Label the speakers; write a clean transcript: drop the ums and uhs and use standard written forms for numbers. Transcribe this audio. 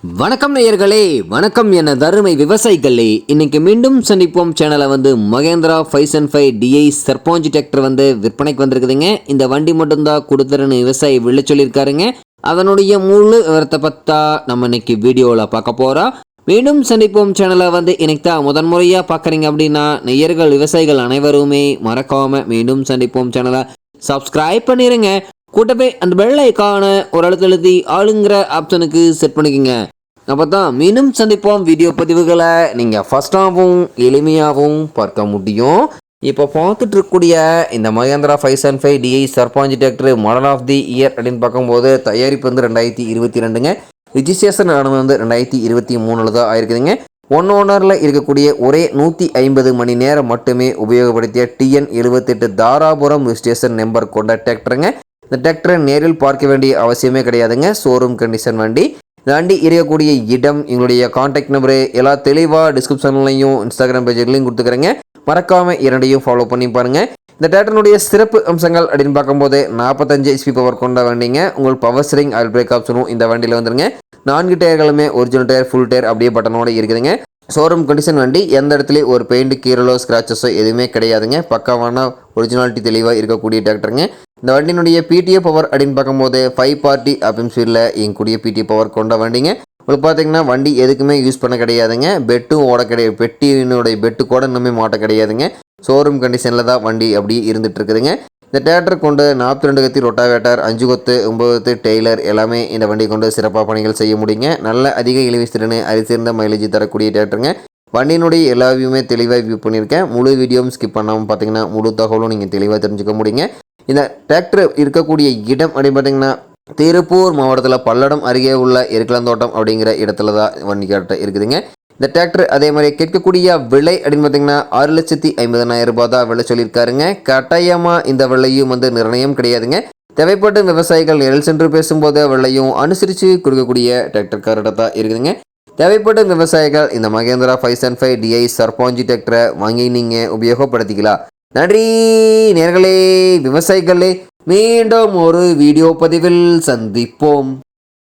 Speaker 1: வணக்கம் நேயர்களே, வணக்கம் என தருமை விவசாயிகளே. இன்னைக்கு மீண்டும் சந்திப்போம் சேனலை மகேந்திரா 505 டிஐ சர்பஞ்ச் டிராக்டர் விற்பனைக்கு வந்திருக்குதுங்க. இந்த வண்டி மட்டும்தான் கொடுத்துருன்னு விவசாயி விழ சொல்லியிருக்காருங்க. அதனுடைய முழு விவரத்தை பற்றா நம்ம இன்னைக்கு வீடியோவில் பார்க்க போகிறோம். மீண்டும் சந்திப்போம் சேனலை இன்னைக்கு தான் முதன்முறையாக பார்க்குறீங்க அப்படின்னா நேயர்கள் விவசாயிகள் அனைவருமே மறக்காமல் மீண்டும் சந்திப்போம் சேனலை சப்ஸ்கிரைப் பண்ணிடுங்க. கூட்டவே அந்த பெல் ஐக்கான ஒரு அழுத்தி ஆளுங்கிற ஆப்ஷனுக்கு செட் பண்ணிக்கோங்க. அப்போ தான் மீண்டும் சந்திப்போம் வீடியோ பதிவுகளை நீங்கள் ஃபஸ்ட்டாகவும் எளிமையாகவும் பார்க்க முடியும். இப்போ பார்த்துட்டு இருக்கக்கூடிய இந்த Mahindra 505 DI Sarpanch tractor model of the year அப்படின்னு பார்க்கும்போது தயாரிப்பு 2022ங்க. ரிஜிஸ்ட்ரேஷன் ஆனது 2023 தான் ஆயிருக்குதுங்க. ஒன் ஓனரில் இருக்கக்கூடிய ஒரே 150 மணி நேரம் மட்டுமே உபயோகப்படுத்திய TN 78 தாராபுரம் ரிஜிஸ்ட்ரேஷன் நம்பர் கொண்ட டிராக்டருங்க. இந்த டிராக்டரை நேரில் பார்க்க வேண்டிய அவசியமே கிடையாதுங்க. ஷோரூம் கண்டிஷன் வண்டி. இந்த வண்டி இருக்கக்கூடிய இடம், எங்களுடைய கான்டாக்ட் நம்பரு எல்லாம் தெளிவாக டிஸ்கிரிப்ஷன்லையும் இன்ஸ்டாகிராம் பேஜ்லையும் கொடுத்துக்கிறேங்க. மறக்காமல் இரண்டையும் ஃபாலோ பண்ணி பாருங்கள். இந்த டிராக்டருடைய சிறப்பு அம்சங்கள் அப்படின்னு பார்க்கும்போது 45 HP பவர் கொண்ட வண்டிங்க. உங்களுக்கு பவர் ஸ்டீரிங் ஆயில் பிரேக் ஆப்ஷனும் இந்த வண்டியில் வந்துருங்க. 4 டயர்களுமே ஒரிஜினல் டயர், ஃபுல் டயர் அப்படியே பட்டனோட இருக்குதுங்க. ஷோரூம் கண்டிஷன் வண்டி. எந்த இடத்துலையும் ஒரு பெயிண்ட் கீரலோ ஸ்க்ராச்சஸோ எதுவுமே கிடையாதுங்க. பக்காவான ஒரிஜினாலிட்டி தெளிவாக இருக்கக்கூடிய டிராக்டருங்க. இந்த வண்டியினுடைய PTO பவர் அப்படின்னு பார்க்கும்போது 5 பார்ட்டி அப்படின்னு ஸ்பீடில் எங்கக்கூடிய PTO பவர் கொண்ட வண்டிங்க. உங்களுக்கு பார்த்தீங்கன்னா வண்டி எதுக்குமே யூஸ் பண்ண கிடையாதுங்க. பெட்டும் ஓட கிடையாது. பெட்டியினுடைய பெட்டு கூட இன்னுமே மாட்ட கிடையாதுங்க. ஷோரூம் கண்டிஷனில் தான் வண்டி அப்படியே இருந்துகிட்டு இருக்குதுங்க. இந்த டிராக்டர் கொண்டு 42 கத்தி ரொட்டாவேட்டர், 5 கொத்து, 9 கொத்து டெய்லர் எல்லாமே இந்த வண்டி கொண்டு சிறப்பாக பணிகள் செய்ய முடியுங்க. நல்ல அதிக இலவசத்திறனு அரிசிருந்த மைலேஜ் தரக்கூடிய டிராக்டருங்க. வண்டியினுடைய எல்லா வியூமே தெளிவாக வியூ பண்ணியிருக்கேன். முழு வீடியோவும் ஸ்கிப் பண்ணாமல் பார்த்தீங்கன்னா முழு தகவலும் நீங்கள் தெளிவாக தெரிஞ்சுக்க முடியுங்க. இந்த டிராக்டர் இருக்கக்கூடிய இடம் அப்படின்னு பார்த்தீங்கன்னா திருப்பூர் மாவட்டத்தில் பல்லடம் அருகே உள்ள எருக்கலந்தோட்டம் அப்படிங்கிற இடத்துல தான் வண்டி கரெக்டாக இருக்குதுங்க. இந்த டிராக்டர் அதே மாதிரி கேட்கக்கூடிய விலை அப்படின்னு பார்த்தீங்கன்னா 6,50,000 ரூபாய் தான் விலை சொல்லியிருக்காருங்க. கட்டாயமாக இந்த விலையும் நிர்ணயம் கிடையாதுங்க. தேவைப்பட்ட விவசாயிகள் நேரில் சென்று பேசும்போது விலையும் அனுசரித்து கொடுக்கக்கூடிய டிராக்டர் கரெக்டாக தான் இருக்குதுங்க. தேவைப்பட்ட விவசாயிகள் இந்த மகேந்திரா 505 டிஐ சர்பஞ்ச் டிராக்டரை வாங்கி நீங்கள் உபயோகப்படுத்திக்கலாம். நன்றி நேயர்களே, விவசாயிகளே. மீண்டும் ஒரு வீடியோ பதிவில் சந்திப்போம்.